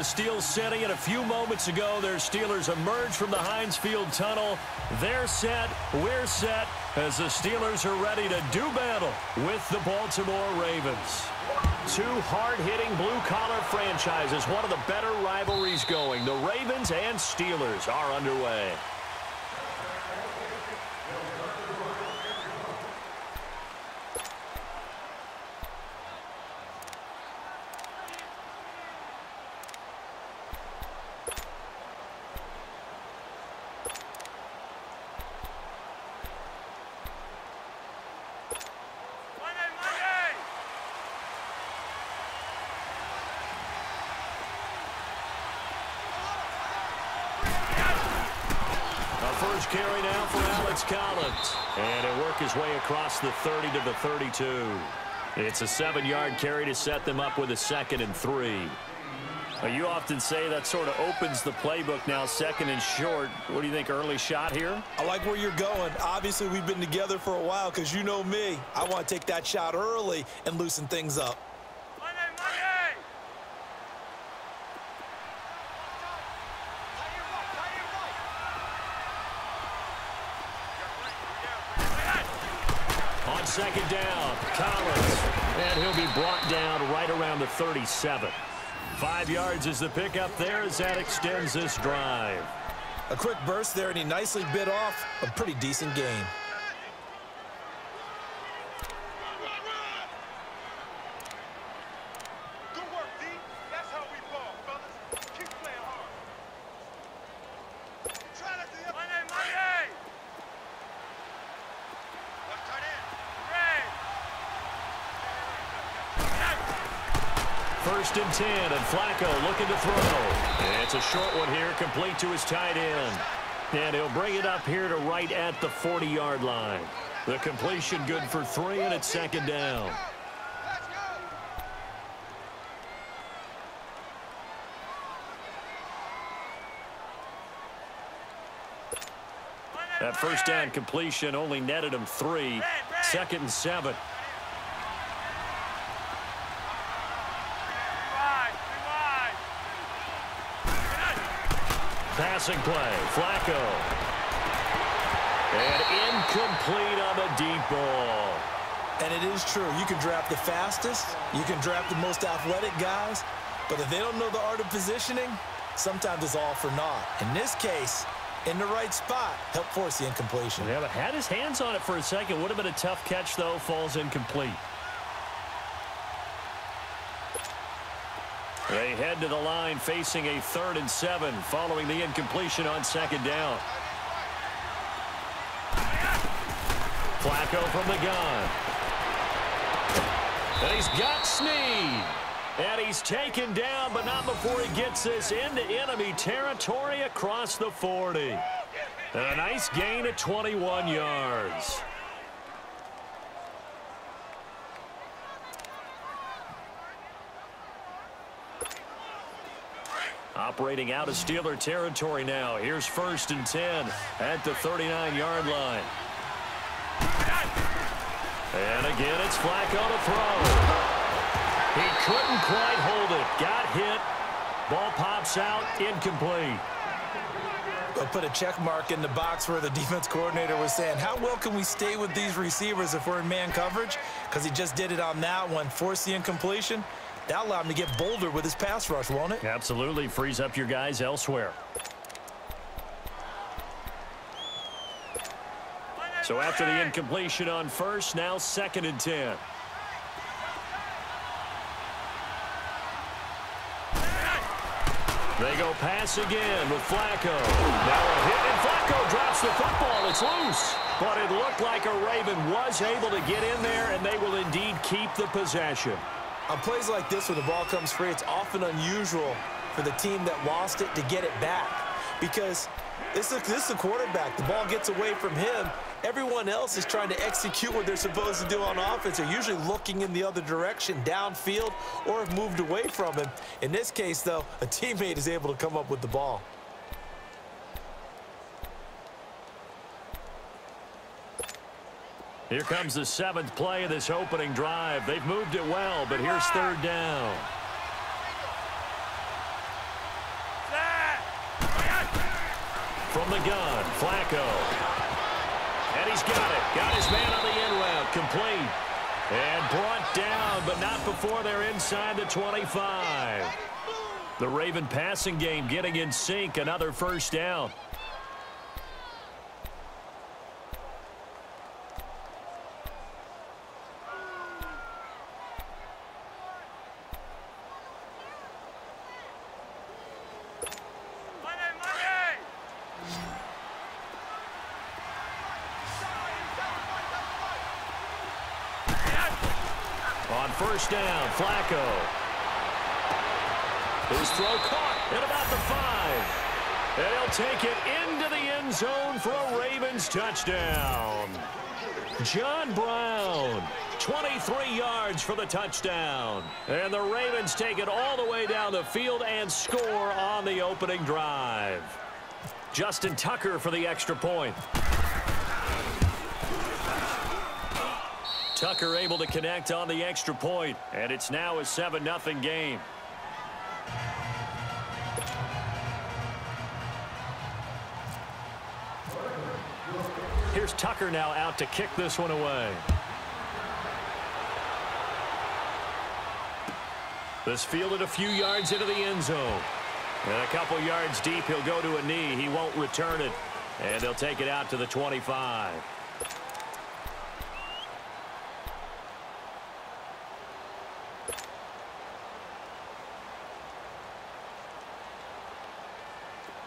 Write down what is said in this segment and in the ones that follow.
the Steel City, and a few moments ago, their Steelers emerged from the Heinz Field tunnel. They're set, we're set, as the Steelers are ready to do battle with the Baltimore Ravens. Two hard-hitting blue-collar franchises, one of the better rivalries going. The Ravens and Steelers are underway. First carry now for Alex Collins. And he'll work his way across the 30 to the 32. It's a 7-yard carry to set them up with a 2nd and 3. You often say that sort of opens the playbook now, 2nd and short. What do you think, early shot here? I like where you're going. Obviously, we've been together for a while because you know me. I want to take that shot early and loosen things up. On 2nd down, Collins. And he'll be brought down right around the 37. 5 yards is the pickup there as that extends this drive. A quick burst there, and he nicely bit off a pretty decent game. Good work, D. That's how we ball, fellas. Keep playing hard. Try that to the money! Let's turn in. First and 10, and Flacco looking to throw. And it's a short one here, complete to his tight end. And he'll bring it up here to right at the 40-yard line. The completion good for 3, and it's 2nd down. That first down completion only netted him 3. 2nd and 7. Passing play, Flacco. And incomplete on the deep ball. And it is true. You can draft the fastest. You can draft the most athletic guys. But if they don't know the art of positioning, sometimes it's all for naught. In this case, in the right spot, helped force the incompletion. Yeah, but had his hands on it for a second. Would have been a tough catch, though. Falls incomplete. They head to the line facing a 3rd and 7 following the incompletion on 2nd down. Flacco from the gun. And he's got Snead. And he's taken down, but not before he gets this into enemy territory across the 40. And a nice gain of 21 yards. Operating out of Steeler territory now. Here's 1st and 10 at the 39-yard line. And again, it's Flacco to throw. He couldn't quite hold it. Got hit. Ball pops out. Incomplete. I'll put a check mark in the box where the defense coordinator was saying, how well can we stay with these receivers if we're in man coverage? Because he just did it on that one. Forced the incompletion. That allowed him to get bolder with his pass rush, won't it? Absolutely. Frees up your guys elsewhere. So after the incompletion on 1st, now 2nd and 10. They go pass again with Flacco. Now a hit, and Flacco drops the football. It's loose. But it looked like a Raven was able to get in there, and they will indeed keep the possession. On plays like this, when the ball comes free, it's often unusual for the team that lost it to get it back. Because this is a quarterback. The ball gets away from him. Everyone else is trying to execute what they're supposed to do on offense. They're usually looking in the other direction, downfield, or have moved away from him. In this case, though, a teammate is able to come up with the ball. Here comes the 7th play of this opening drive. They've moved it well, but here's 3rd down. From the gun, Flacco. And he's got it. Got his man on the end route. Complete. And brought down, but not before they're inside the 25. The Raven passing game getting in sync. Another first down. On first down, Flacco. His throw caught at about the 5. And he'll take it into the end zone for a Ravens touchdown. John Brown, 23 yards for the touchdown. And the Ravens take it all the way down the field and score on the opening drive. Justin Tucker for the extra point. Tucker able to connect on the extra point, and it's now a 7-0 game. Here's Tucker now out to kick this one away. This fielded a few yards into the end zone. And a couple yards deep, he'll go to a knee. He won't return it, and they'll take it out to the 25.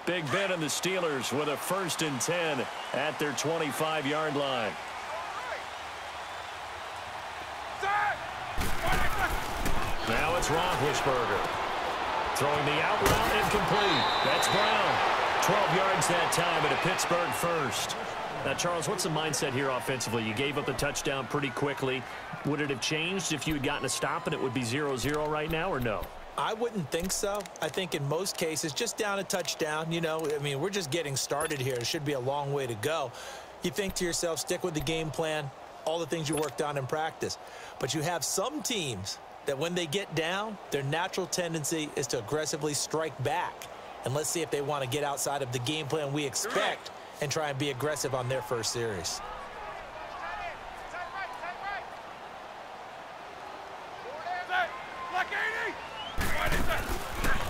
Big Ben and the Steelers with a 1st and 10 at their 25-yard line. Now it's Roethlisberger. Throwing the out route incomplete. That's Brown. 12 yards that time at a Pittsburgh first. Now, Charles, what's the mindset here offensively? You gave up the touchdown pretty quickly. Would it have changed if you had gotten a stop and it would be 0-0 right now, or no? I wouldn't think so. I think in most cases, just down a touchdown, you know, I mean, we're just getting started here. It should be a long way to go. You think to yourself, stick with the game plan, all the things you worked on in practice. But you have some teams that when they get down, their natural tendency is to aggressively strike back. And let's see if they want to get outside of the game plan we expect and try and be aggressive on their first series.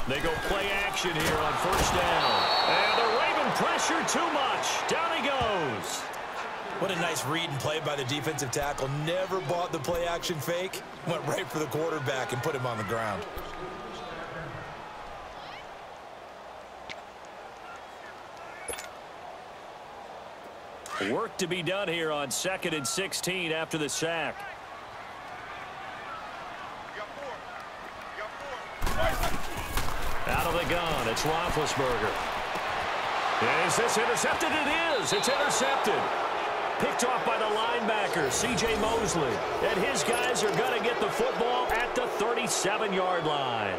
They go play action here on first down. And the Raven pressure too much. Down he goes. What a nice read and play by the defensive tackle. Never bought the play action fake. Went right for the quarterback and put him on the ground. Work to be done here on 2nd and 16 after the sack. Out of the gun, it's Roethlisberger. Is this intercepted? It is. It's intercepted. Picked off by the linebacker, C.J. Mosley. And his guys are going to get the football at the 37-yard line.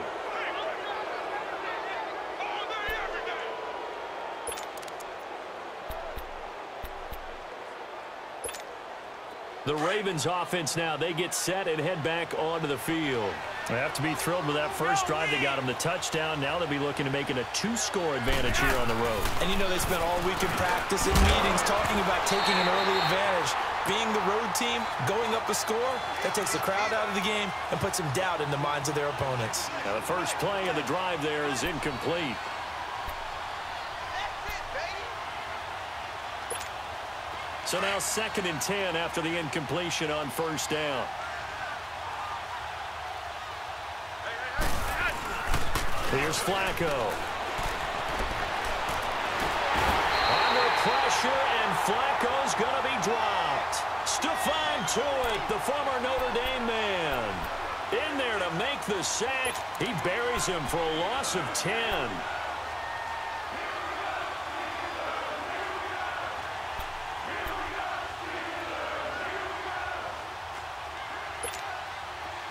The Ravens offense now, they get set and head back onto the field. They have to be thrilled with that first drive. They got them the touchdown. Now they'll be looking to make it a 2-score advantage here on the road. And you know they spent all week in practice and meetings talking about taking an early advantage. Being the road team, going up a score, that takes the crowd out of the game and puts some doubt in the minds of their opponents. Now the first play of the drive there is incomplete. So now 2nd and 10 after the incompletion on first down. Here's Flacco. Under pressure, and Flacco's going to be dropped. Stephon Tuitt, the former Notre Dame man, in there to make the sack. He buries him for a loss of 10.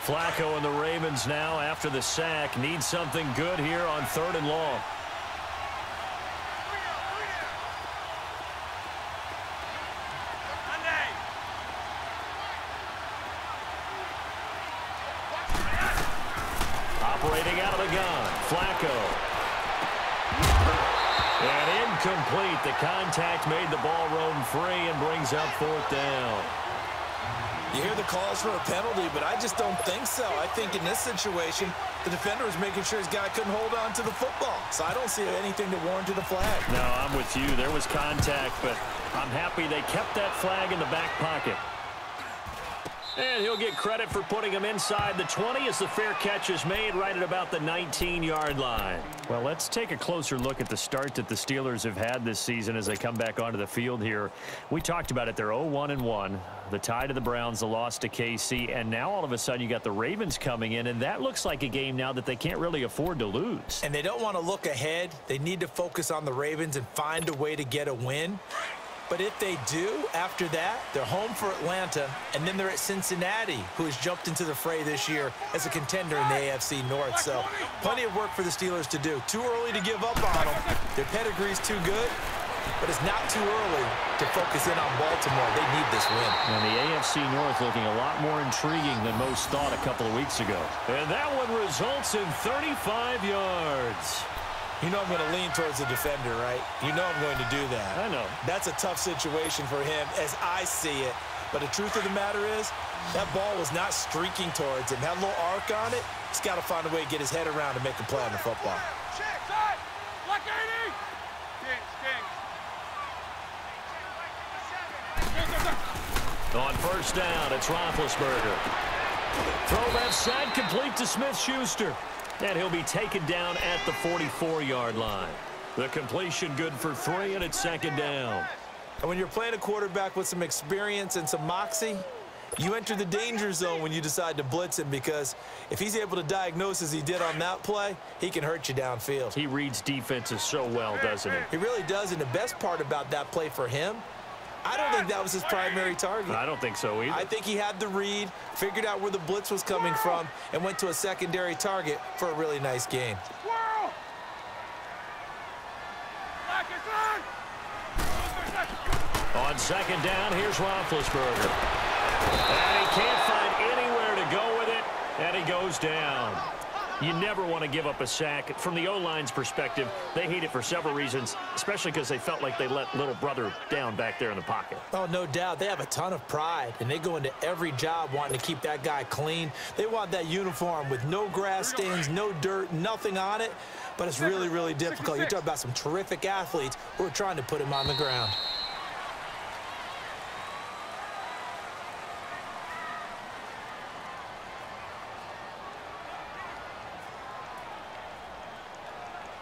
Flacco and the Ravens now, after the sack, need something good here on 3rd and long. Operating out of the gun, Flacco. And Incomplete. The contact made the ball roam free and brings up 4th down. You hear the calls for a penalty, but I just don't think so. I think in this situation, the defender was making sure his guy couldn't hold on to the football. So I don't see anything that warranted a flag. No, I'm with you. There was contact, but I'm happy they kept that flag in the back pocket. And he'll get credit for putting him inside the 20 as the fair catch is made right at about the 19-yard line. Well, let's take a closer look at the start that the Steelers have had this season as they come back onto the field here. We talked about it. They're 0-1-1. The tie to the Browns, the loss to KC, and now all of a sudden you got the Ravens coming in, and that looks like a game now that they can't really afford to lose. And they don't want to look ahead. They need to focus on the Ravens and find a way to get a win. But if they do, after that, they're home for Atlanta, and then they're at Cincinnati, who has jumped into the fray this year as a contender in the AFC North. So plenty of work for the Steelers to do. Too early to give up on them. Their pedigree's too good, but it's not too early to focus in on Baltimore. They need this win. And the AFC North looking a lot more intriguing than most thought a couple of weeks ago. And that one results in 35 yards. You know I'm going to lean towards the defender, right? You know I'm going to do that. I know. That's a tough situation for him as I see it. But the truth of the matter is, that ball was not streaking towards him. Had a little arc on it. He's got to find a way to get his head around and make a play on the football. Check, side. Like 80. Kings. On 1st down, it's Roethlisberger. Throw left side, complete to Smith-Schuster. And he'll be taken down at the 44-yard line. The completion good for 3, and it's 2nd down. And when you're playing a quarterback with some experience and some moxie, you enter the danger zone when you decide to blitz him, because if he's able to diagnose as he did on that play, he can hurt you downfield. He reads defenses so well, doesn't he? He really does, and the best part about that play for him, I don't think that was his primary target. I don't think so either. I think he had the read, figured out where the blitz was coming from, and went to a secondary target for a really nice game. Squirrel. On 2nd down, here's Roethlisberger. And he can't find anywhere to go with it, and he goes down. You never want to give up a sack. From the O-line's perspective, they hate it for several reasons, especially because they felt like they let little brother down back there in the pocket. Oh, no doubt. They have a ton of pride, and they go into every job wanting to keep that guy clean. They want that uniform with no grass stains, no dirt, nothing on it, but it's really, really difficult. You're talking about some terrific athletes who are trying to put him on the ground.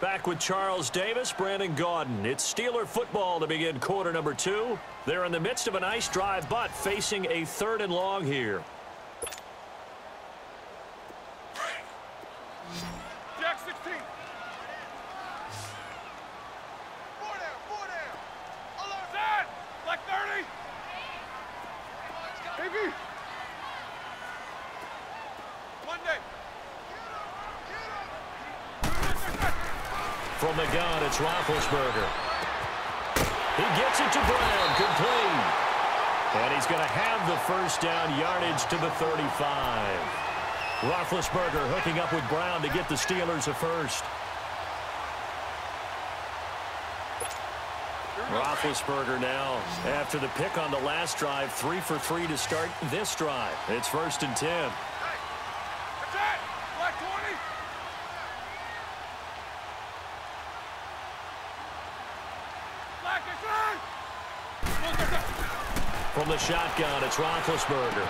Back with Charles Davis, Brandon Gaudin. It's Steeler football to begin quarter number 2. They're in the midst of a nice drive, but facing a 3rd and long here. Jack 16. 4 down, 4 down. Alert. Side. Like 30. AB. Monday. From the gun, it's Roethlisberger. He gets it to Brown, complete. And he's going to have the 1st down, yardage to the 35. Roethlisberger hooking up with Brown to get the Steelers a 1st. Roethlisberger now, after the pick on the last drive, 3 for 3 to start this drive. It's 1st and 10. Hey. Attack. Like 20. From the shotgun, it's Roethlisberger.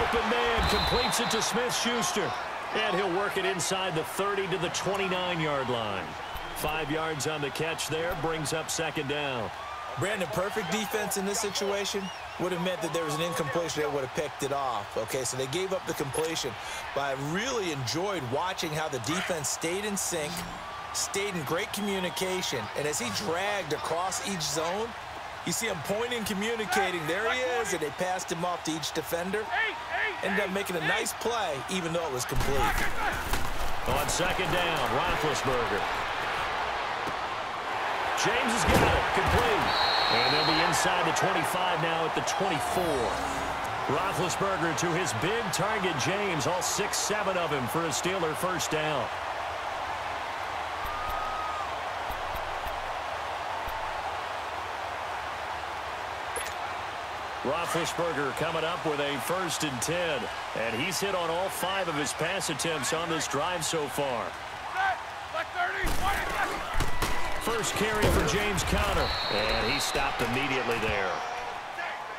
Open man completes it to Smith-Schuster. And he'll work it inside the 30 to the 29-yard line. 5 yards on the catch there, brings up 2nd down. Brandon, perfect defense in this situation would have meant that there was an incompletion that would have picked it off. Okay, so they gave up the completion. But I really enjoyed watching how the defense stayed in sync, stayed in great communication, and as he dragged across each zone, you see him pointing, communicating. There he is, and they passed him off to each defender. Ended up making a nice play, even though it was complete. On 2nd down, Roethlisberger. James has got it, complete. And they'll be inside the 25 now at the 24. Roethlisberger to his big target, James, all 6-7 of him for a Steeler 1st down. Roethlisberger coming up with a 1st and 10. And he's hit on all 5 of his pass attempts on this drive so far. Like 30, 20, First carry for James Conner. And he stopped immediately there.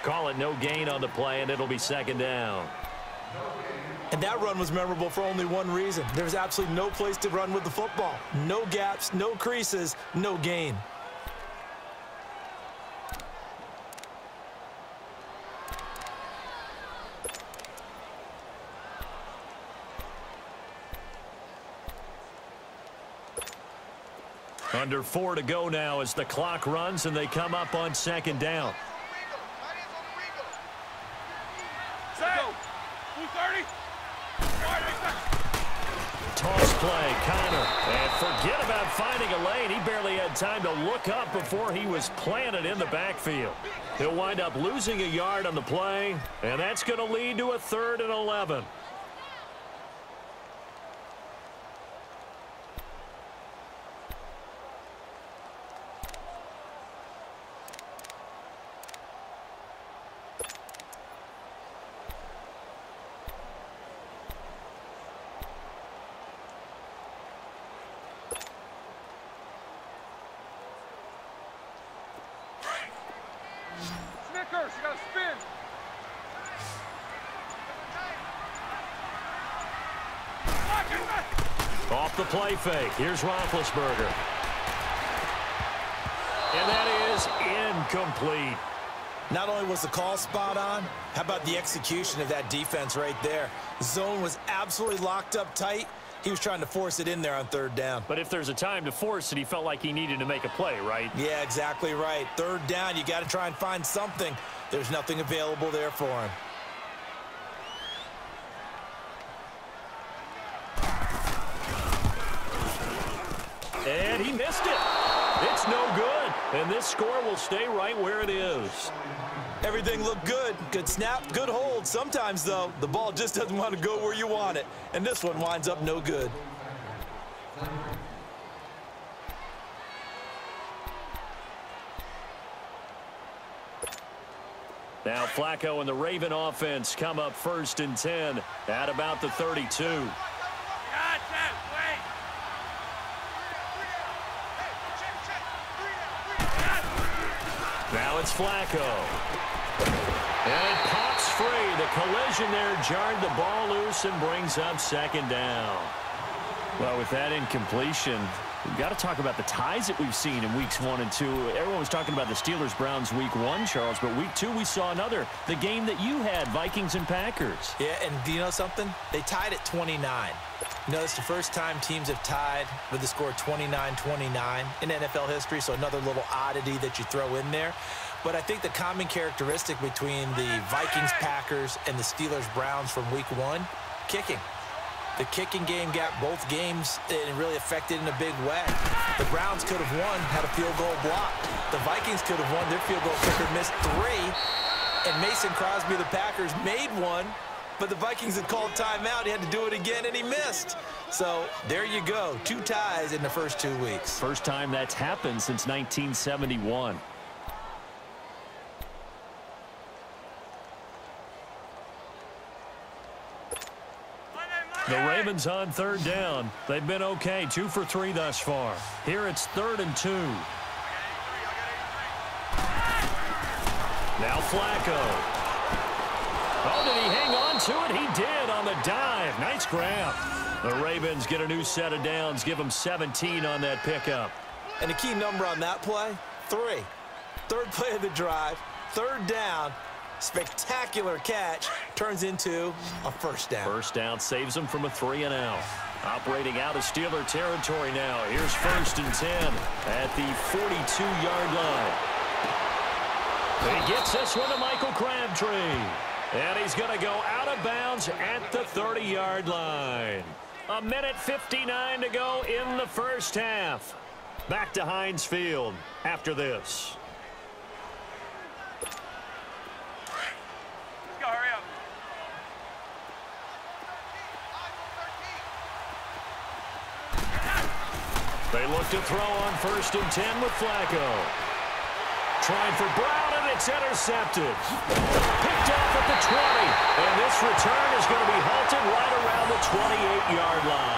Call it no gain on the play, and it'll be 2nd down. And that run was memorable for only one reason. There's absolutely no place to run with the football. No gaps, no creases, no gain. Under 4 to go now as the clock runs, and they come up on 2nd down. Toss play, Conner. And forget about finding a lane. He barely had time to look up before he was planted in the backfield. He'll wind up losing a yard on the play, and that's going to lead to a 3rd and 11. Snickers, you gotta spin. Off the play fake. Here's Roethlisberger. And that is incomplete. Not only was the call spot on, how about the execution of that defense right there? Zone was absolutely locked up tight. He was trying to force it in there on 3rd down. But if there's a time to force it, he felt like he needed to make a play, right? Yeah, exactly right. 3rd down, you got to try and find something. There's nothing available there for him. And he missed it. It's no good. And this score will stay right where it is. Everything looked good. Good snap, good hold. Sometimes, though, the ball just doesn't want to go where you want it. And this one winds up no good. Now Flacco and the Raven offense come up 1st and 10 at about the 32. Now it's Flacco. And it pops free. The collision there jarred the ball loose and brings up 2nd down. Well, with that incompletion, we've got to talk about the ties that we've seen in weeks 1 and 2. Everyone was talking about the Steelers-Browns week 1, Charles, but week 2 we saw another. The game that you had, Vikings and Packers. Yeah, and do you know something? They tied at 29. You know, it's the first time teams have tied with the score 29-29 in NFL history, so another little oddity that you throw in there. But I think the common characteristic between the Vikings, Packers, and the Steelers-Browns from week 1, kicking. The kicking game got both games and really affected in a big way. The Browns could have won, had a field goal blocked. The Vikings could have won. Their field goal kicker missed 3. And Mason Crosby, the Packers, made 1. But the Vikings had called timeout. He had to do it again, and he missed. So there you go. 2 ties in the first 2 weeks. First time that's happened since 1971. The Ravens on 3rd down. They've been okay, 2 for 3 thus far. Here it's 3rd and 2. Now Flacco. Oh, did he hang on to it? He did on the dive. Nice grab. The Ravens get a new set of downs, give them 17 on that pickup. And the key number on that play, 3. 3rd play of the drive, 3rd down. Spectacular catch turns into a 1st down. 1st down saves them from a 3-and-out. Operating out of Steeler territory now. Here's 1st and 10 at the 42-yard line. He gets this one to Michael Crabtree. And he's going to go out of bounds at the 30-yard line. 1:59 to go in the first half. Back to Heinz Field after this. They look to throw on 1st and 10 with Flacco. Trying for Brown, and It's intercepted. Picked off at the 20. And this return is going to be halted right around the 28-yard line.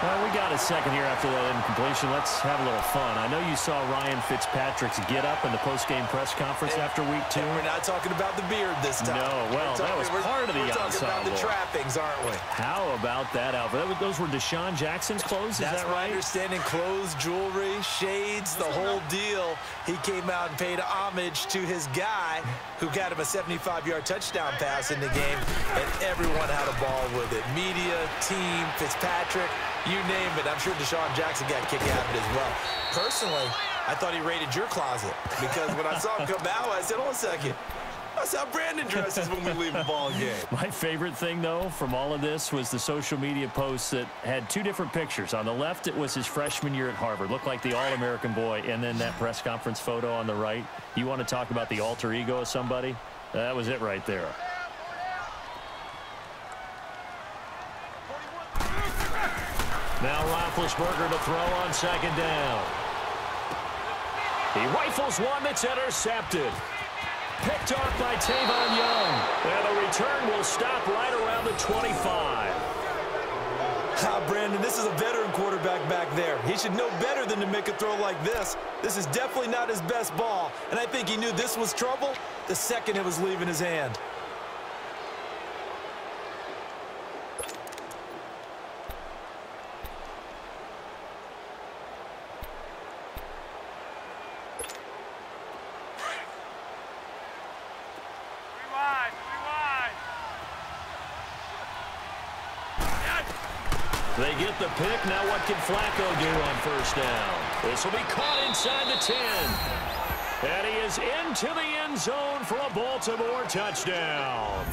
Well, we got a second here after that incompletion. Let's have a little fun. I know you saw Ryan Fitzpatrick's get-up in the post-game press conference after Week 2. We're not talking about the beard this time. No, well, that was part of the ensemble. We're talking about the trappings, aren't we? How about that outfit? Those were Deshaun Jackson's clothes, is that right? That's my understanding. Clothes, jewelry, shades, the whole deal. He came out and paid homage to his guy who got him a 75-yard touchdown pass in the game, and everyone had a ball with it. Media, team, Fitzpatrick, you name it. I'm sure Deshaun Jackson got a kick out of it as well. Personally, I thought he raided your closet because when I saw him come out, I said, hold on a second. That's how Brandon dresses when we leave a ball game. My favorite thing, though, from all of this was the social media posts that had two different pictures. On the left, it was his freshman year at Harvard. Looked like the All-American boy. And then that press conference photo on the right. You want to talk about the alter ego of somebody? That was it right there. Now Roethlisberger to throw on second down. He rifles one that's intercepted. Picked off by Tavon Young. And the return will stop right around the 25. Brandon, this is a veteran quarterback back there. He should know better than to make a throw like this. This is definitely not his best ball. And I think he knew this was trouble the second it was leaving his hand. They get the pick. Now what can Flacco do on first down? This will be caught inside the 10. And he is into the end zone for a Baltimore touchdown.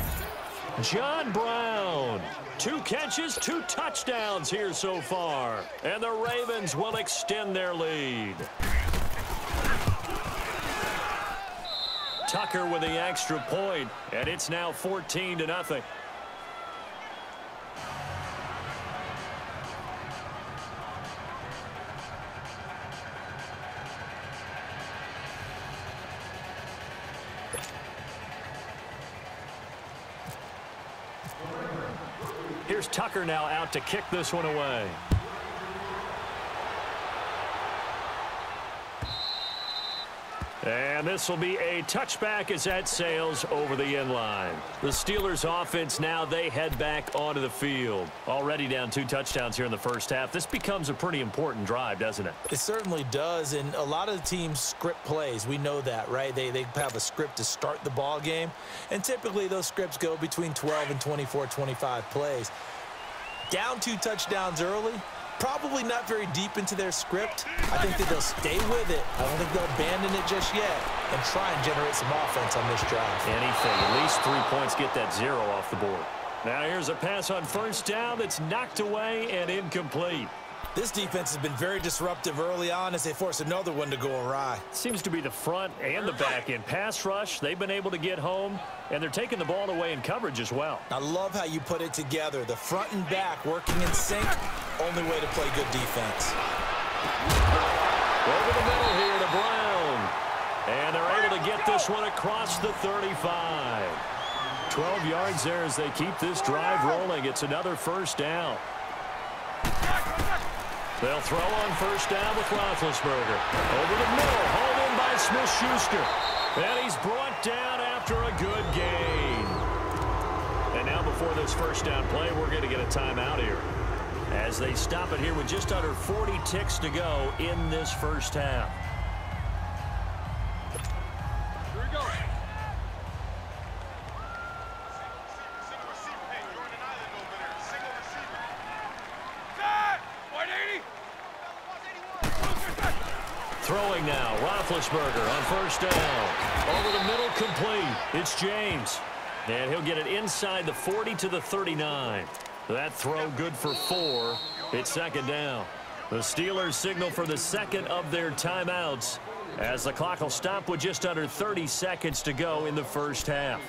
John Brown. 2 catches, 2 touchdowns here so far. And the Ravens will extend their lead. Tucker with the extra point, and it's now 14-0. Here's Tucker now out to kick this one away. And this will be a touchback as that sails over the end line. The Steelers offense now, they head back onto the field. Already down 2 touchdowns here in the first half. This becomes a pretty important drive, doesn't it? It certainly does, and a lot of the teams script plays. We know that, right? They have a script to start the ball game, and typically those scripts go between 12 and 24, 25 plays. Down 2 touchdowns early. Probably not very deep into their script. I think that they'll stay with it. I don't think they'll abandon it just yet and try and generate some offense on this drive. Anything. At least 3 points, get that 0 off the board. Now here's a pass on first down that's knocked away and incomplete. This defense has been very disruptive early on as they force another one to go awry. Seems to be the front and the back end. Pass rush, they've been able to get home, and they're taking the ball away in coverage as well. I love how you put it together. The front and back working in sync, only way to play good defense. Over the middle here to Brown. And they're able to get this one across the 35. 12 yards there as they keep this drive rolling. It's another first down. They'll throw on first down with Roethlisberger. Over the middle, hauled in by Smith-Schuster. And he's brought down after a good gain. And now before this first down play, we're going to get a timeout here, as they stop it here with just under 40 ticks to go in this first half. Here we go. Throwing now, Roethlisberger on first down. Over the middle, complete. It's James. And he'll get it inside the 40 to the 39. That throw good for 4. It's second down. The Steelers signal for the second of their timeouts, as the clock will stop with just under 30 seconds to go in the first half.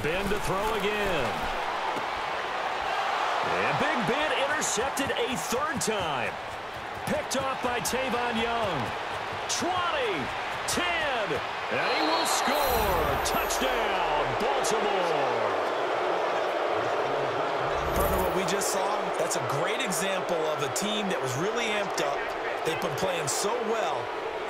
Ben to throw again. And Big Ben intercepted a third time. Picked off by Tavon Young. 20, 10, and he will score. Touchdown, Baltimore. Partner, what we just saw, that's a great example of a team that was really amped up. They've been playing so well,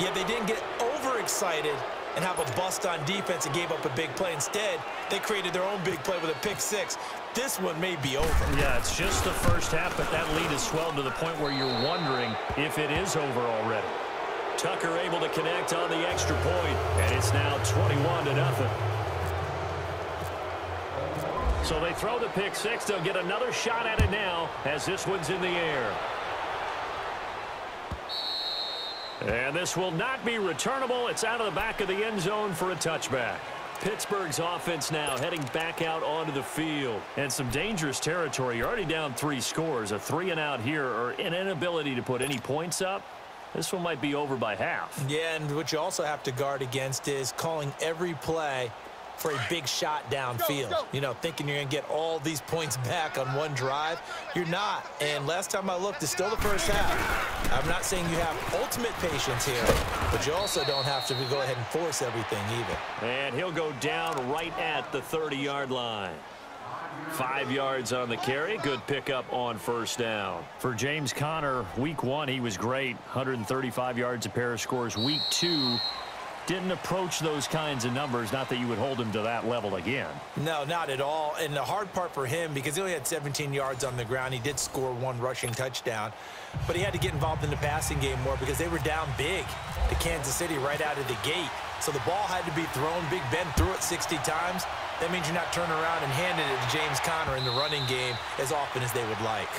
yet they didn't get overexcited and have a bust on defense and gave up a big play. Instead, they created their own big play with a pick six. This one may be over. Yeah, it's just the first half, but that lead has swelled to the point where you're wondering if it is over already. Tucker able to connect on the extra point, and it's now 21-0. So they throw the pick six. They'll get another shot at it now as this one's in the air. And this will not be returnable. It's out of the back of the end zone for a touchback. Pittsburgh's offense now heading back out onto the field. And some dangerous territory. You're already down 3 scores. A 3-and-out here, or an inability to put any points up. This one might be over by half. Yeah, and what you also have to guard against is calling every play for a big shot downfield. You know, thinking you're going to get all these points back on one drive. You're not. And last time I looked, it's still the first half. I'm not saying you have ultimate patience here, but you also don't have to go ahead and force everything either. And he'll go down right at the 30-yard line. 5 yards on the carry. Good pickup on first down. For James Conner, week 1, he was great. 135 yards, a pair of scores. Week 2, didn't approach those kinds of numbers. Not that you would hold him to that level again. No, not at all. And the hard part for him, because he only had 17 yards on the ground, he did score 1 rushing touchdown. But he had to get involved in the passing game more because they were down big to Kansas City right out of the gate. So the ball had to be thrown. Big Ben threw it 60 times. That means you're not turning around and handing it to James Conner in the running game as often as they would like.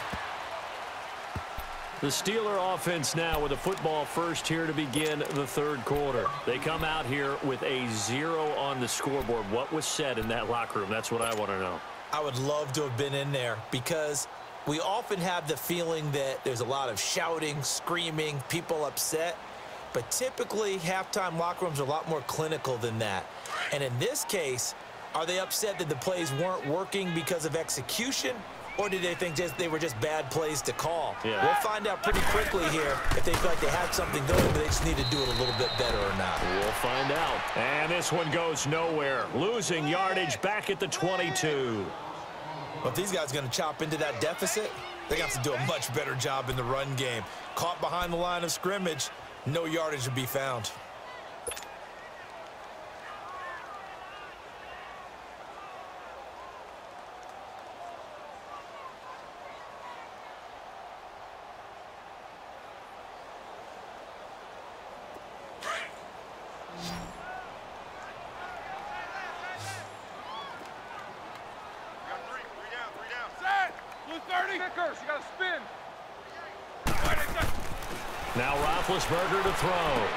The Steeler offense now with a football first here to begin the third quarter. They come out here with a 0 on the scoreboard. What was said in that locker room? That's what I want to know. I would love to have been in there because we often have the feeling that there's a lot of shouting, screaming, people upset. But typically, halftime locker rooms are a lot more clinical than that. And in this case, are they upset that the plays weren't working because of execution? Or did they think they were just bad plays to call? Yeah. We'll find out pretty quickly here if they feel like they had something going, but they just need to do it a little bit better or not. We'll find out. And this one goes nowhere. Losing yardage back at the 22. But if these guys are going to chop into that deficit, they have to do a much better job in the run game. Caught behind the line of scrimmage, no yardage to be found. Now Roethlisberger to throw.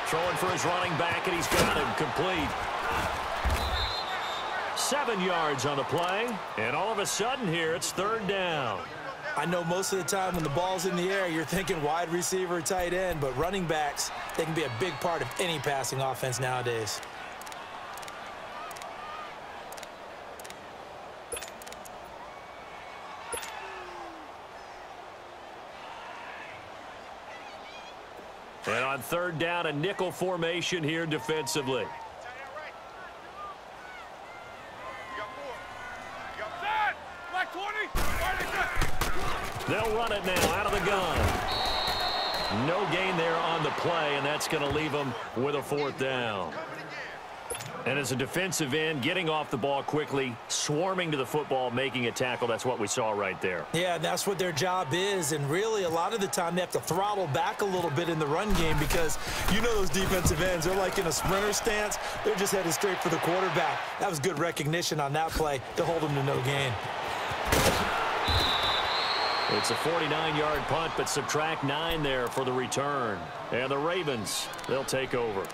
Throwing for his running back, and he's got him complete. 7 yards on the play, and all of a sudden here, it's third down. I know most of the time when the ball's in the air, you're thinking wide receiver, tight end, but running backs, they can be a big part of any passing offense nowadays. And on third down, a nickel formation here defensively. They'll run it now out of the gun. No gain there on the play, and that's going to leave them with a fourth down. And as a defensive end, getting off the ball quickly, swarming to the football, making a tackle, that's what we saw right there. Yeah, that's what their job is, and really a lot of the time they have to throttle back a little bit in the run game because you know those defensive ends, they're like in a sprinter stance. They're just headed straight for the quarterback. That was good recognition on that play to hold them to no gain. It's a 49-yard punt, but subtract 9 there for the return. And the Ravens, they'll take over.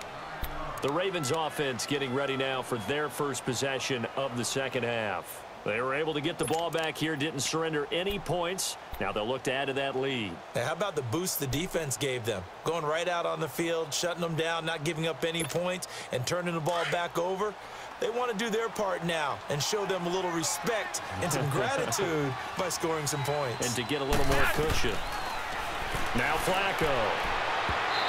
The Ravens offense getting ready now for their first possession of the second half. They were able to get the ball back here, didn't surrender any points. Now they'll look to add to that lead. Now, how about the boost the defense gave them? Going right out on the field, shutting them down, not giving up any points, and turning the ball back over. They want to do their part now and show them a little respect and some gratitude by scoring some points. And to get a little more cushion. Now Flacco.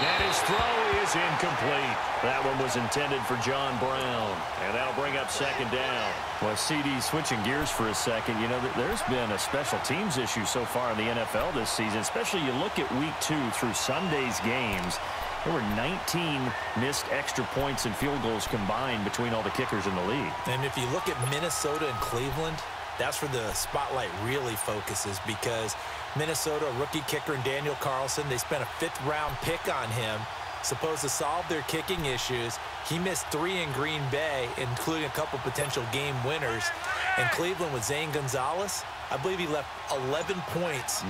And his throw is incomplete. That one was intended for John Brown. And that'll bring up second down. Well, CD, switching gears for a second, you know, there's been a special teams issue so far in the NFL this season, especially you look at week 2 through Sunday's games. There were 19 missed extra points and field goals combined between all the kickers in the league. And if you look at Minnesota and Cleveland, that's where the spotlight really focuses, because Minnesota, a rookie kicker in Daniel Carlson, they spent a 5th-round pick on him, supposed to solve their kicking issues. He missed 3 in Green Bay, including a couple potential game winners. And Cleveland with Zane Gonzalez, I believe he left 11 points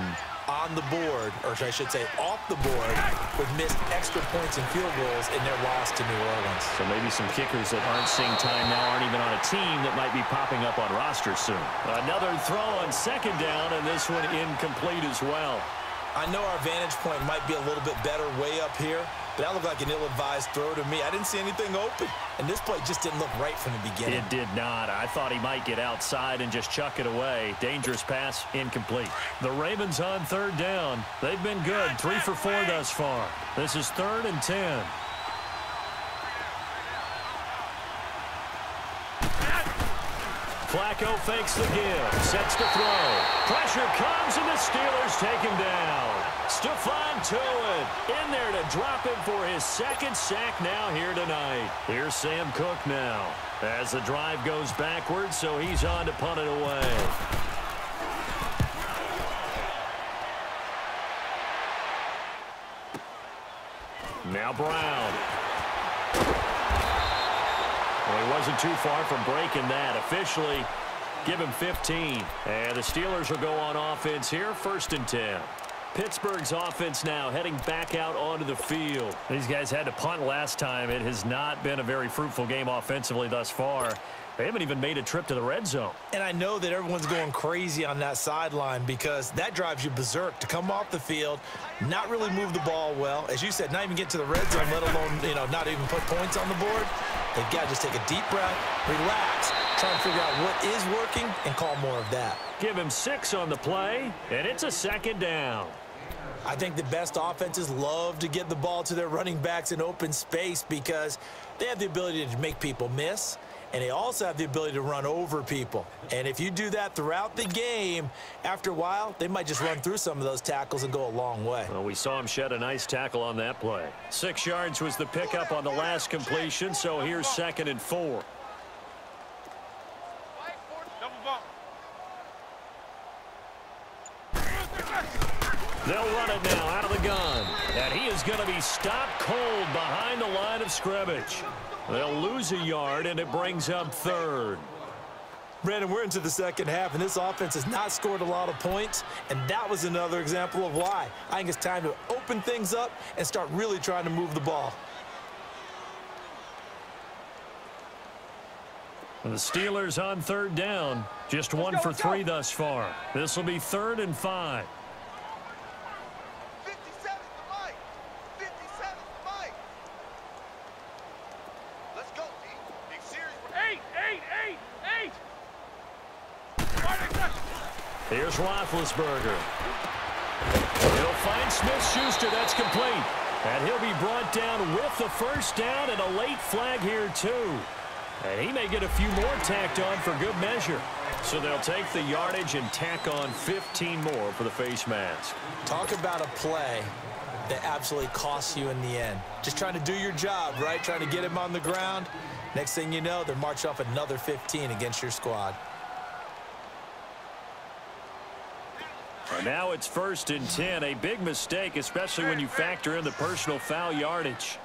on the board, or I should say off the board, with missed extra points and field goals in their loss to New Orleans. So maybe some kickers that aren't seeing time now aren't even on a team that might be popping up on rosters soon. Another throw on second down, and this one incomplete as well. I know our vantage point might be a little bit better way up here, but that looked like an ill-advised throw to me. I didn't see anything open, and this play just didn't look right from the beginning. It did not. I thought he might get outside and just chuck it away. Dangerous pass, incomplete. The Ravens on third down. They've been good, 3 for 4 thus far. This is 3rd and 10. Flacco fakes the give, sets the throw. Pressure comes, and the Steelers take him down. Stephon Tuitt in there to drop him for his 2nd sack now here tonight. Here's Sam Cook now as the drive goes backwards, so he's on to punt it away. Now Brown. Well, he wasn't too far from breaking that. Officially, give him 15. And the Steelers will go on offense here, 1st and 10. Pittsburgh's offense now heading back out onto the field. These guys had to punt last time. It has not been a very fruitful game offensively thus far. They haven't even made a trip to the red zone. And I know that everyone's going crazy on that sideline, because that drives you berserk to come off the field, not really move the ball well. As you said, not even get to the red zone, let alone, you know, not even put points on the board. They've got to just take a deep breath, relax, try and figure out what is working, and call more of that. Give him 6 on the play, and it's a 2nd down. I think the best offenses love to get the ball to their running backs in open space, because they have the ability to make people miss, and they also have the ability to run over people. And if you do that throughout the game, after a while, they might just run through some of those tackles and go a long way. Well, we saw him shed a nice tackle on that play. 6 yards was the pickup on the last completion, so here's 2nd and 4. They'll run it now out of the gun. And he is going to be stopped cold behind the line of scrimmage. They'll lose a yard, and it brings up 3rd. Brandon, we're into the second half, and this offense has not scored a lot of points, and that was another example of why. I think it's time to open things up and start really trying to move the ball. The Steelers on 3rd down. Just 1 for 3 thus far. This will be 3rd and 5. Here's Roethlisberger. He'll find Smith-Schuster. That's complete. And he'll be brought down with the 1st down, and a late flag here, too. And he may get a few more tacked on for good measure. So they'll take the yardage and tack on 15 more for the face mask. Talk about a play that absolutely costs you in the end. Just trying to do your job, right? Trying to get him on the ground. Next thing you know, they're marching off another 15 against your squad. And now it's 1st and 10. A big mistake, especially when you factor in the personal foul yardage.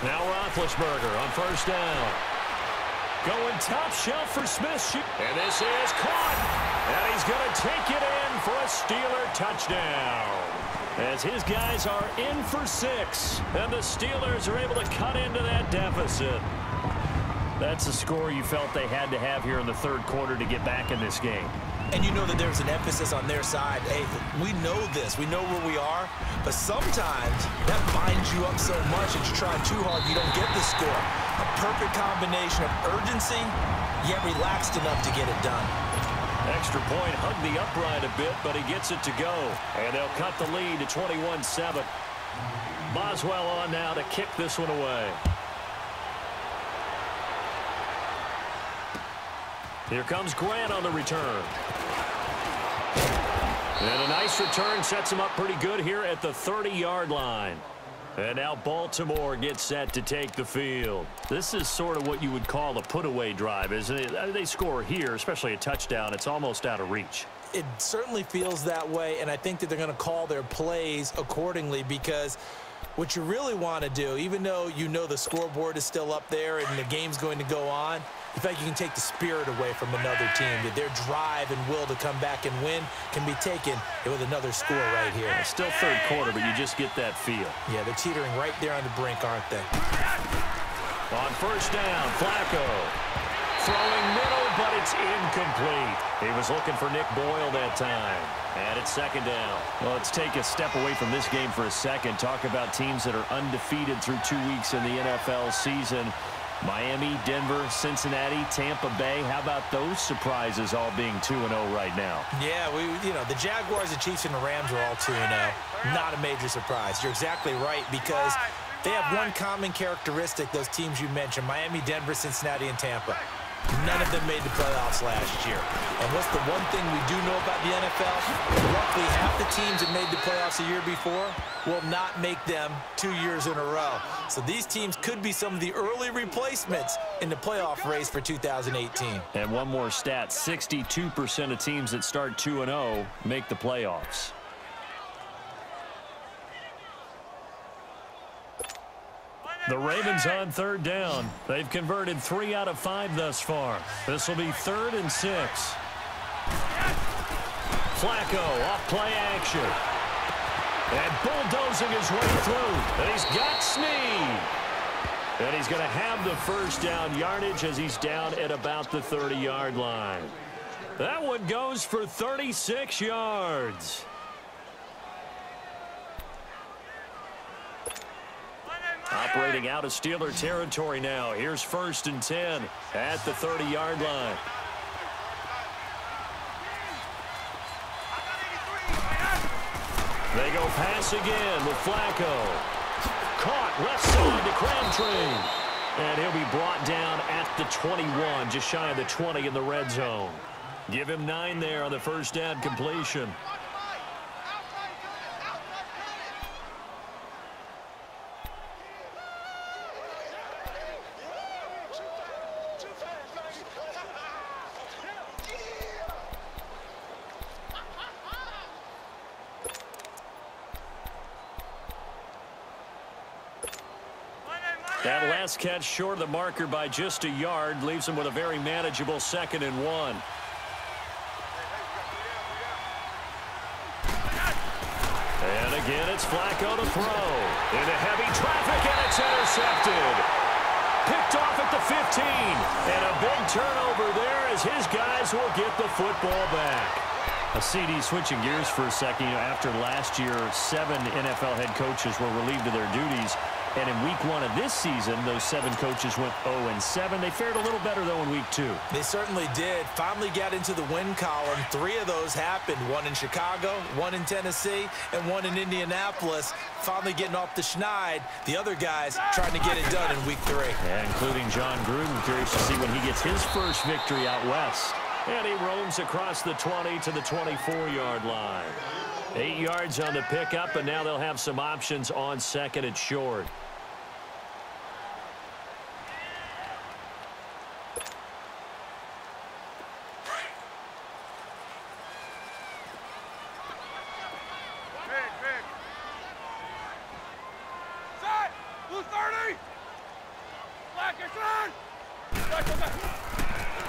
Now Roethlisberger on 1st down. Going top shelf for Smith. And this is caught. And he's going to take it in for a Steeler touchdown. As his guys are in for 6. And the Steelers are able to cut into that deficit. That's the score you felt they had to have here in the 3rd quarter to get back in this game. And you know that there's an emphasis on their side. Hey, we know this. We know where we are. But sometimes that binds you up so much that you try too hard, you don't get the score. A perfect combination of urgency, yet relaxed enough to get it done. Extra point, hugged the upright a bit, but he gets it to go. And they'll cut the lead to 21-7. Boswell on now to kick this one away. Here comes Grant on the return. And a nice return sets him up pretty good here at the 30-yard line. And now Baltimore gets set to take the field. This is sort of what you would call a put-away drive, isn't it? They score here, especially a touchdown. It's almost out of reach. It certainly feels that way, and I think that they're going to call their plays accordingly, because what you really want to do, even though you know the scoreboard is still up there and the game's going to go on, you feel like you can take the spirit away from another team, that their drive and will to come back and win can be taken with another score right here. It's still third quarter, but you just get that feel. Yeah, they're teetering right there on the brink, aren't they? On first down, Flacco. Throwing middle, but it's incomplete. He was looking for Nick Boyle that time. And it's second down. Well, let's take a step away from this game for a second. Talk about teams that are undefeated through 2 weeks in the NFL season. Miami, Denver, Cincinnati, Tampa Bay. How about those surprises all being 2-0 right now? Yeah, the Jaguars, the Chiefs, and the Rams are all 2-0. Not a major surprise. You're exactly right, because they have one common characteristic, those teams you mentioned, Miami, Denver, Cincinnati, and Tampa. None of them made the playoffs last year. And what's the one thing we do know about the NFL? Roughly half the teams that made the playoffs a year before will not make them 2 years in a row. So these teams could be some of the early replacements in the playoff race for 2018. And one more stat, 62% of teams that start 2-0 make the playoffs. The Ravens on third down. They've converted 3 out of 5 thus far. This will be 3rd and 6. Flacco off play action. And bulldozing his way through. And he's got Snead. And he's going to have the first down yardage as he's down at about the 30-yard line. That one goes for 36 yards. Operating out of Steeler territory now. Here's 1st and 10 at the 30-yard line. They go pass again with Flacco. Caught left side to Crabtree. And he'll be brought down at the 21, just shy of the 20 in the red zone. Give him 9 there on the first down completion. That last catch short of the marker by just a yard leaves him with a very manageable 2nd and 1. And again, it's Flacco to throw. Into heavy traffic, and it's intercepted. Picked off at the 15. And a big turnover there as his guys will get the football back. A CD switching gears for a second. After last year, 7 NFL head coaches were relieved of their duties. And in week 1 of this season, those 7 coaches went 0-7. They fared a little better, though, in week 2. They certainly did. Finally got into the win column. 3 of those happened. 1 in Chicago, 1 in Tennessee, and 1 in Indianapolis. Finally getting off the schneid. The other guys trying to get it done in week 3. Yeah, including John Gruden. Curious to see when he gets his first victory out west. And he roams across the 20 to the 24-yard line. 8 yards on the pickup, and now they'll have some options on 2nd and short.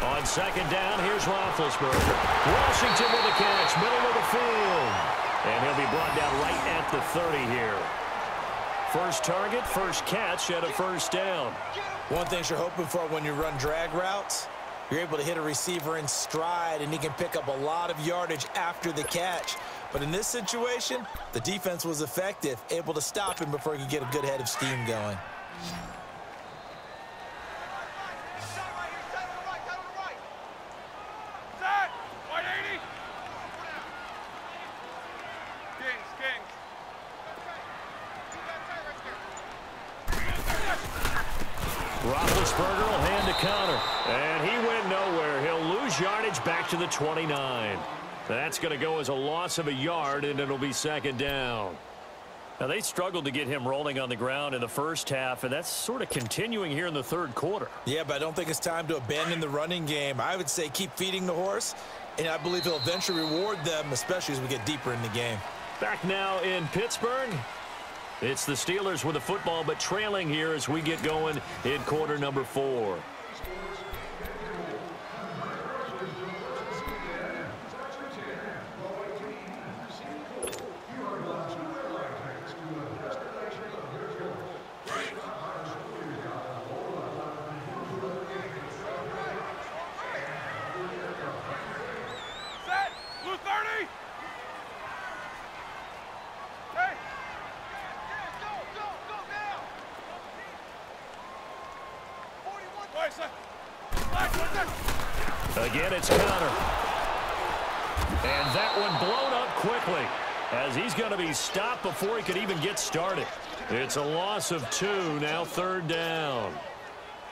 On 2nd down, here's Roethlisberger. Washington with a catch, middle of the field. And he'll be brought down right at the 30 here. First target, first catch at a first down. One thing you're hoping for when you run drag routes, You're able to hit a receiver in stride, and he can pick up a lot of yardage after the catch. But in this situation, the defense was effective, able to stop him before he could get a good head of steam going. Roethlisberger will hand a counter, and he went nowhere. He'll lose yardage back to the 29. That's going to go as a loss of a yard, and it'll be second down. Now, they struggled to get him rolling on the ground in the first half, and that's sort of continuing here in the third quarter. Yeah, but I don't think it's time to abandon the running game. I would say keep feeding the horse, and I believe he'll eventually reward them, especially as we get deeper in the game. Back now in Pittsburgh. It's the Steelers with the football, but trailing here as we get going in quarter number 4. Again, it's counter. And that one blown up quickly as he's going to be stopped before he could even get started. It's a loss of 2, now third down.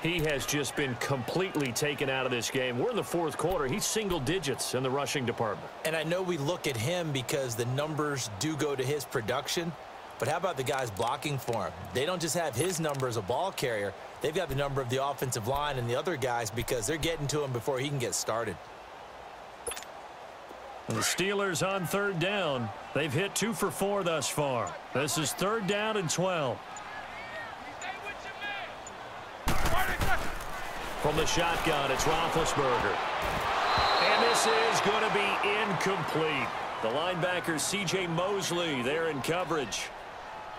He has just been completely taken out of this game. We're in the fourth quarter. He's single digits in the rushing department. And I know we look at him because the numbers do go to his production. But how about the guys blocking for him? They don't just have his number as a ball carrier. They've got the number of the offensive line and the other guys because they're getting to him before he can get started. The Steelers on third down. They've hit 2 for 4 thus far. This is third down and 12. From the shotgun, it's Roethlisberger. And this is going to be incomplete. The linebacker, C.J. Mosley, there in coverage.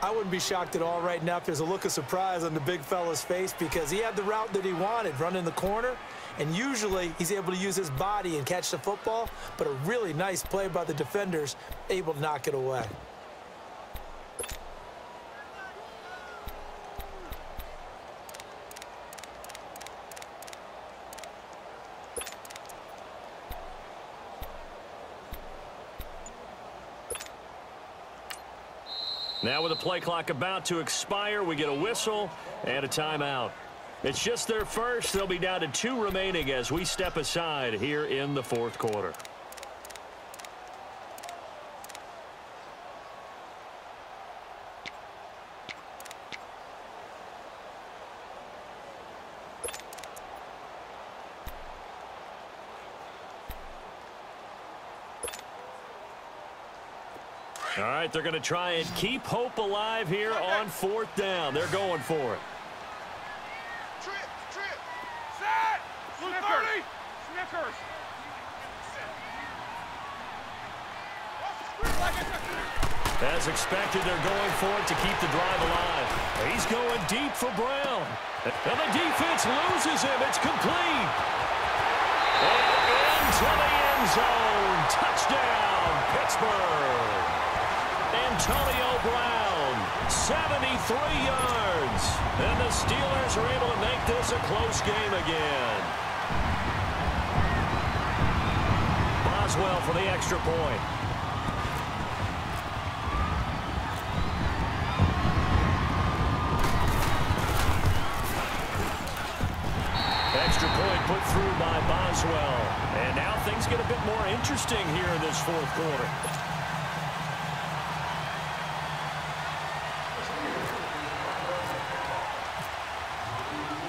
I wouldn't be shocked at all right now if there's a look of surprise on the big fella's face because he had the route that he wanted, running the corner, and usually he's able to use his body and catch the football, but a really nice play by the defenders, able to knock it away. Now with the play clock about to expire, we get a whistle and a timeout. It's just their first. They'll be down to 2 remaining as we step aside here in the fourth quarter. All right, they're going to try and keep hope alive here on fourth down. They're going for it. Trip. Set. Blue 30. Snickers. As expected, they're going for it to keep the drive alive. He's going deep for Brown. And the defense loses him. It's complete. And into the end zone. Touchdown, Pittsburgh. Antonio Brown, 73 yards. And the Steelers are able to make this a close game again. Boswell for the extra point. Extra point put through by Boswell. And now things get a bit more interesting here in this fourth quarter.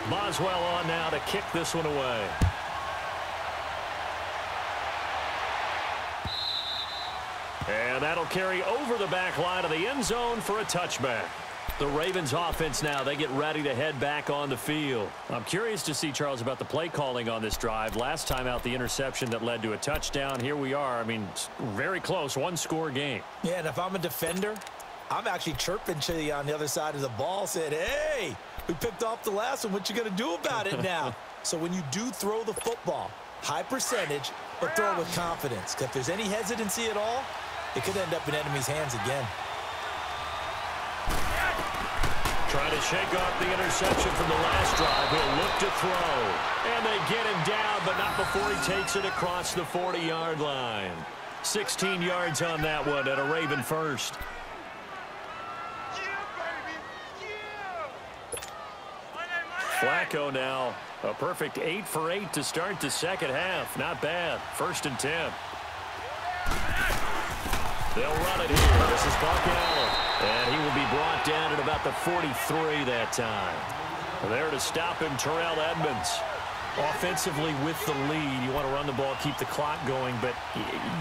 Boswell on now to kick this one away. And that'll carry over the back line of the end zone for a touchback. The Ravens offense now, they get ready to head back on the field. I'm curious to see, Charles, about the play calling on this drive. Last time out, the interception that led to a touchdown. Here we are. I mean, very close, one-score game. Yeah, and if I'm a defender, I'm actually chirping to you on the other side of the ball, saying, hey, we picked off the last one. What you going to do about it now? So when you do throw the football, high percentage, but throw it with confidence. Because if there's any hesitancy at all, it could end up in enemy's hands again. Trying to shake off the interception from the last drive. He'll look to throw. And they get him down, but not before he takes it across the 40-yard line. 16 yards on that one at a Raven first. Flacco now, a perfect 8 for 8 to start the second half. Not bad. 1st and 10. They'll run it here. This is Buck Allen. And he will be brought down at about the 43 that time. There to stop him, Terrell Edmonds. Offensively with the lead, you want to run the ball, keep the clock going, but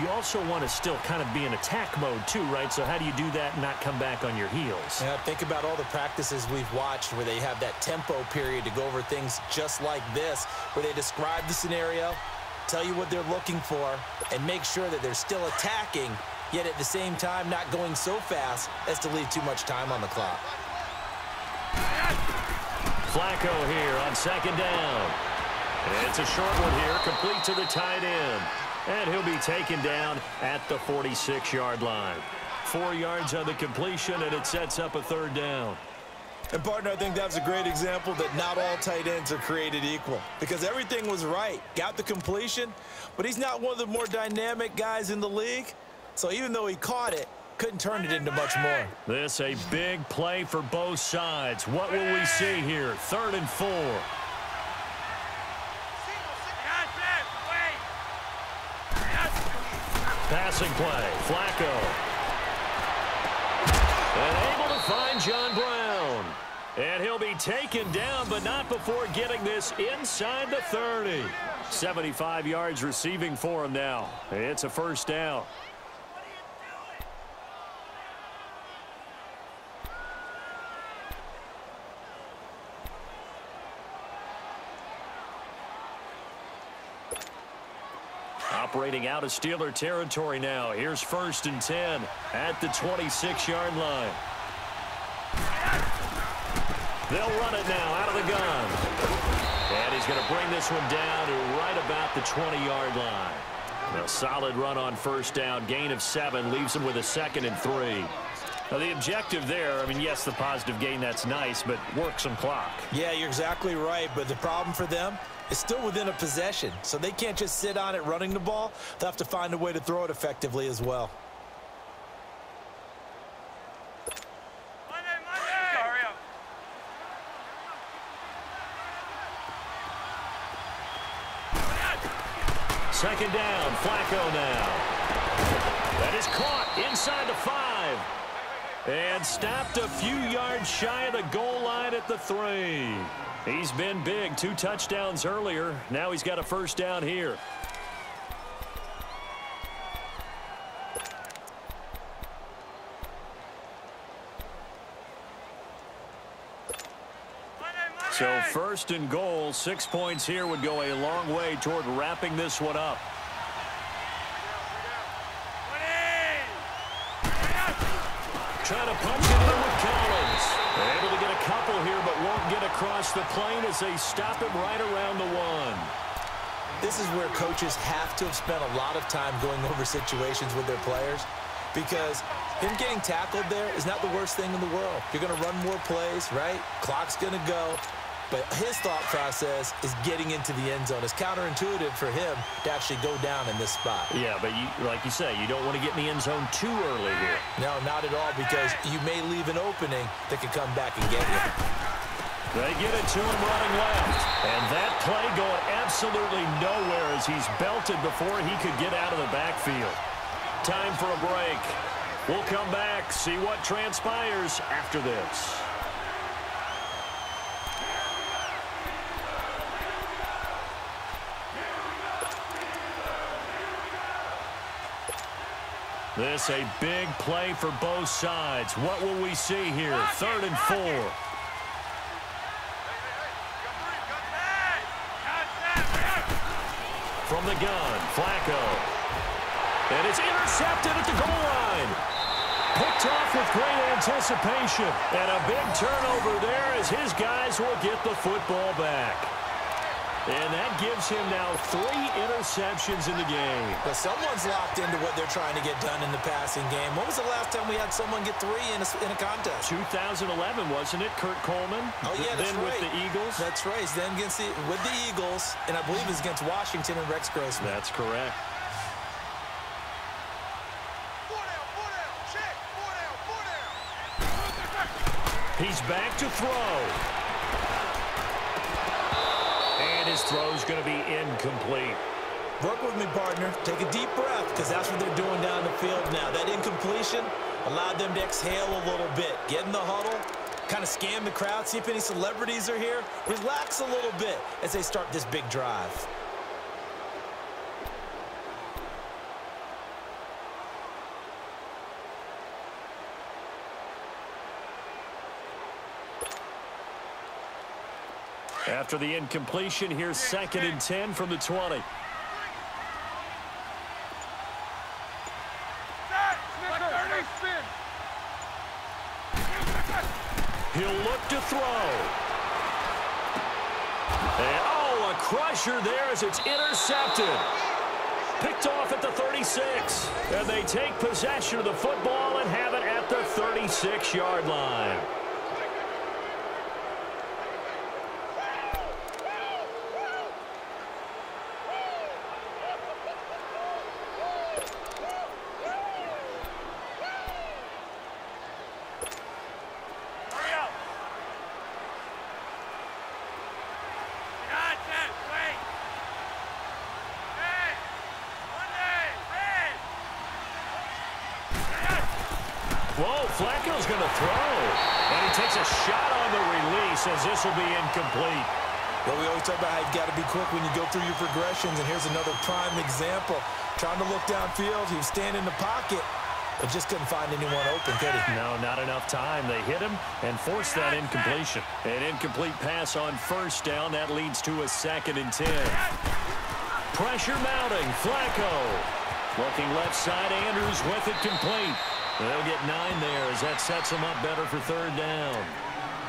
you also want to still kind of be in attack mode too, right? So how do you do that and not come back on your heels? Yeah, think about all the practices we've watched where they have that tempo period to go over things just like this, where they describe the scenario, tell you what they're looking for, and make sure that they're still attacking, yet at the same time not going so fast as to leave too much time on the clock. Flacco here on 2nd down. It's a short one here, complete to the tight end. And he'll be taken down at the 46-yard line. 4 yards on the completion, and it sets up a 3rd down. And, partner, I think that's a great example that not all tight ends are created equal. Because everything was right. Got the completion, but he's not one of the more dynamic guys in the league. So even though he caught it, couldn't turn it into much more. This a big play for both sides. What will we see here? 3rd and 4. Passing play, Flacco. And able to find John Brown. And he'll be taken down, but not before getting this inside the 30. 75 yards receiving for him now. It's a 1st down. Operating out of Steeler territory now. Here's 1st and 10 at the 26-yard line. They'll run it now out of the gun. And he's going to bring this one down to right about the 20-yard line. A solid run on 1st down. Gain of 7 leaves him with a 2nd and 3. Now, the objective there, I mean, yes, the positive gain, that's nice, but work some clock. Yeah, you're exactly right, but the problem for them is still within a possession, so they can't just sit on it running the ball. They'll have to find a way to throw it effectively as well. Second down, Flacco now. That is caught inside the 5. And stopped a few yards shy of the goal line at the 3. He's been big. 2 touchdowns earlier. Now he's got a 1st down here. So 1st and goal, 6 points here would go a long way toward wrapping this one up. Trying to punch it in with Collins. They're able to get a couple here, but won't get across the plane as they stop him right around the 1. This is where coaches have to have spent a lot of time going over situations with their players, because him getting tackled there is not the worst thing in the world. You're going to run more plays, right? Clock's going to go. But his thought process is getting into the end zone. It's counterintuitive for him to actually go down in this spot. Yeah, but like you say, you don't want to get in the end zone too early here. No, not at all, because you may leave an opening that could come back and get you. They get it to him running left. And that play going absolutely nowhere as he's belted before he could get out of the backfield. Time for a break. We'll come back, see what transpires after this. This a big play for both sides. What will we see here? 3rd and 4. From the gun, Flacco. And it's intercepted at the goal line. Picked off with great anticipation. And a big turnover there as his guys will get the football back. And that gives him now 3 interceptions in the game. But someone's locked into what they're trying to get done in the passing game. When was the last time we had someone get 3 in a contest? 2011, wasn't it, Kurt Coleman? Oh, yeah, that's then right. with the Eagles. That's right. Then with the Eagles, and I believe it's against Washington and Rex Grossman. That's correct. 4 down, 4 down. Check. 4 down, 4 down. He's back to throw. And his throw's going to be incomplete. Work with me, partner. Take a deep breath, because that's what they're doing down the field now. That incompletion allowed them to exhale a little bit. Get in the huddle, kind of scan the crowd, see if any celebrities are here. Relax a little bit as they start this big drive. After the incompletion, here's 2nd and 10 from the 20. He'll look to throw. And, oh, a crusher there as it's intercepted. Picked off at the 36. And they take possession of the football and have it at the 36-yard line. Whoa, Flacco's going to throw. And he takes a shot on the release as this will be incomplete. Well, we always talk about how you've got to be quick when you go through your progressions, and here's another prime example. Trying to look downfield, he was standing in the pocket, but just couldn't find anyone open, could he? No, not enough time. They hit him and forced that incommpletion. An incomplete pass on 1st down. That leads to a 2nd and 10. Pressure mounting. Flacco. Looking left side. Andrews with it complete. They'll get 9 there as that sets them up better for 3rd down.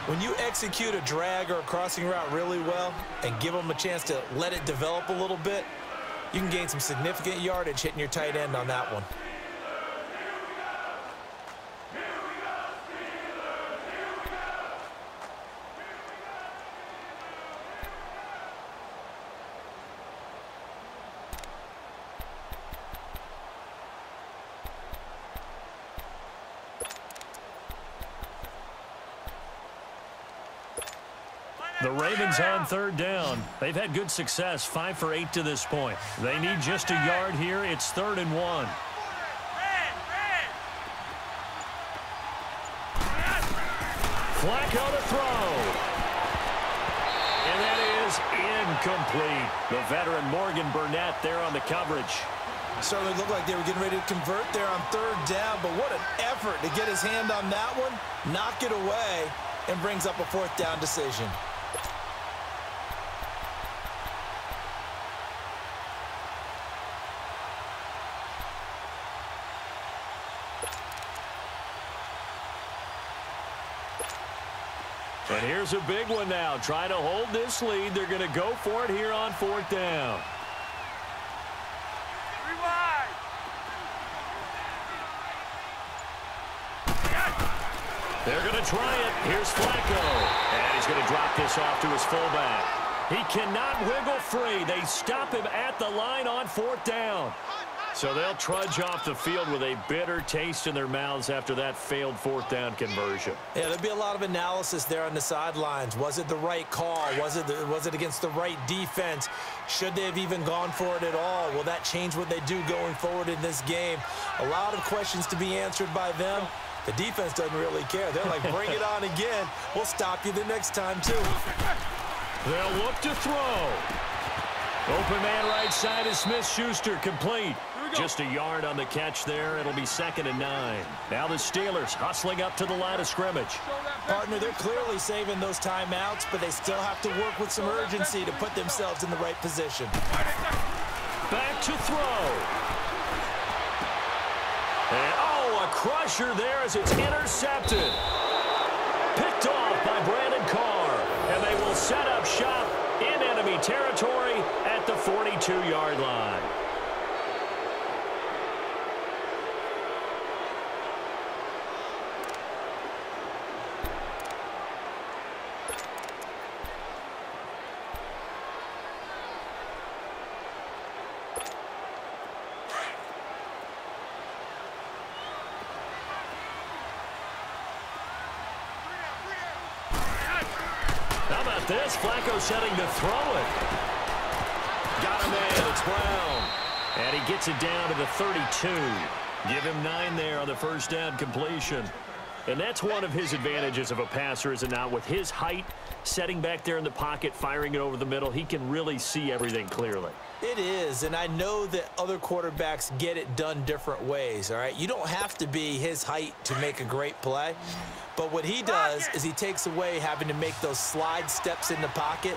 When you execute a drag or a crossing route really well and give them a chance to let it develop a little bit, you can gain some significant yardage hitting your tight end on that one. The Ravens on 3rd down. They've had good success, 5 for 8 to this point. They need just a yard here. It's 3rd and 1. Flacco to throw. And that is incomplete. The veteran Morgan Burnett there on the coverage. Certainly looked like they were getting ready to convert there on 3rd down, but what an effort to get his hand on that one, knock it away, and brings up a 4th down decision. And here's a big one now. Trying to hold this lead. They're going to go for it here on 4th down. They're going to try it. Here's Flacco. And he's going to drop this off to his fullback. He cannot wiggle free. They stop him at the line on 4th down. So they'll trudge off the field with a bitter taste in their mouths after that failed 4th down conversion. Yeah, there'll be a lot of analysis there on the sidelines. Was it the right call? Was it against the right defense? Should they have even gone for it at all? Will that change what they do going forward in this game? A lot of questions to be answered by them. The defense doesn't really care. They're like, bring it on again. We'll stop you the next time, too. They'll look to throw. Open man right side is Smith-Schuster, complete. Just a yard on the catch there. It'll be 2nd and 9. Now the Steelers hustling up to the line of scrimmage. Partner, they're clearly saving those timeouts, but they still have to work with some urgency to put themselves in the right position. Back to throw. And, oh, a crusher there as it's intercepted. Picked off by Brandon Carr. And they will set up shop in enemy enemy territory at the 42-yard line. How about this? Flacco setting to throw it. Got him in. It's Brown. And he gets it down to the 32. Give him 9 there on the first down completion. And that's one of his advantages of a passer, is it not? With his height, setting back there in the pocket, firing it over the middle, he can really see everything clearly. It is, and I know that other quarterbacks get it done different ways, all right? You don't have to be his height to make a great play, but what he does is he takes away having to make those slide steps in the pocket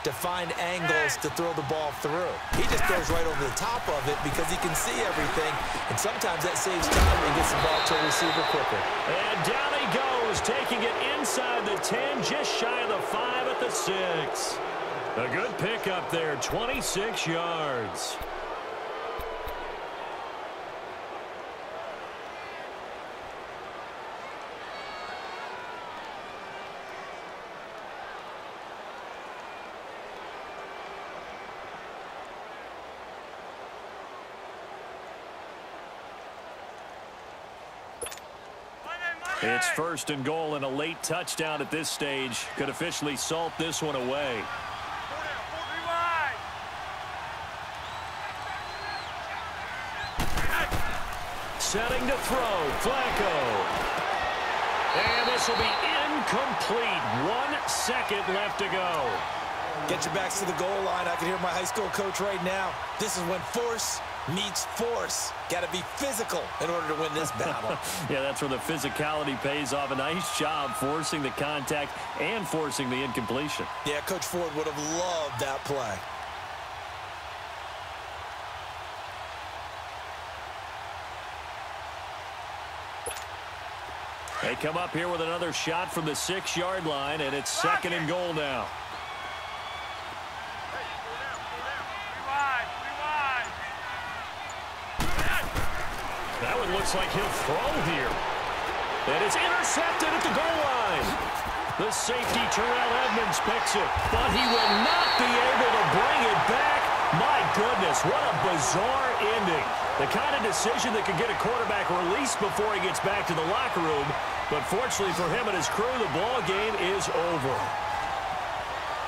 to find angles to throw the ball through. He just throws right over the top of it because he can see everything, and sometimes that saves time and gets the ball to a receiver quicker. And down he goes, taking it inside the 10, just shy of the 5 at the 6. A good pickup there, 26 yards. It's first and goal, and a late touchdown at this stage could officially salt this one away. Setting to throw, Flacco. And this will be incomplete. 1 second left to go. Get your backs to the goal line. I can hear my high school coach right now. This is when force meets force. Got to be physical in order to win this battle. Yeah, that's where the physicality pays off. A nice job forcing the contact and forcing the incompletion. Yeah, Coach Ford would have loved that play. They come up here with another shot from the 6-yard line, and it's second and goal now. That one looks like he'll throw here. And it's intercepted at the goal line. The safety, Terrell Edmonds, picks it, but he will not be able to bring it back. My goodness, what a bizarre ending. The kind of decision that could get a quarterback released before he gets back to the locker room. But fortunately for him and his crew, the ball game is over.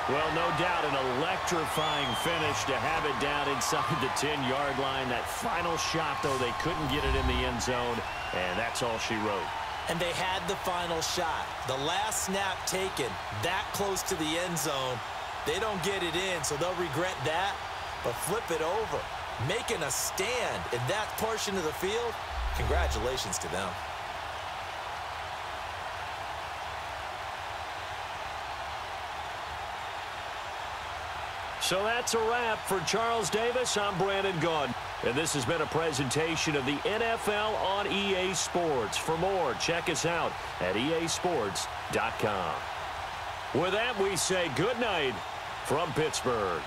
Well, no doubt an electrifying finish to have it down inside the 10-yard line. That final shot, though, they couldn't get it in the end zone, and that's all she wrote. And they had the final shot. The last snap taken that close to the end zone. They don't get it in, so they'll regret that, but flip it over. Making a stand in that portion of the field, congratulations to them. So that's a wrap for Charles Davis. I'm Brandon Gaudin, and this has been a presentation of the NFL on EA Sports. For more, check us out at easports.com. With that, we say good night from Pittsburgh.